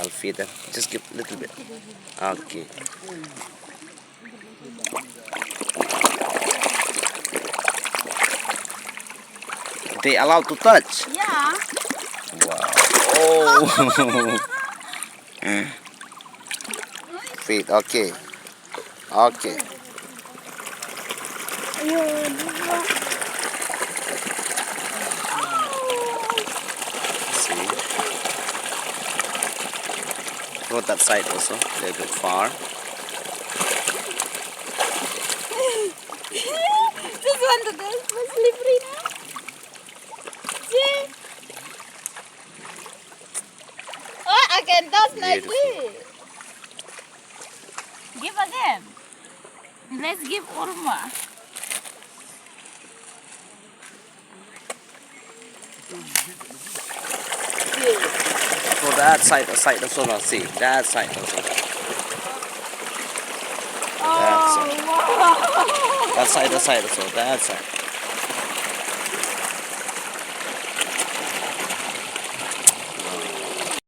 I'll feed them. Just give a little bit. Okay. They allowed to touch? Yeah. Wow. Oh. Feed. Okay. Okay. See. Go that side also. A little bit far. Just want to go slippery now. See? Oh, I can toss like this. Give again. Let's give Urma. Go that side also now. See. That side also. Oh, wow. That side also. That side.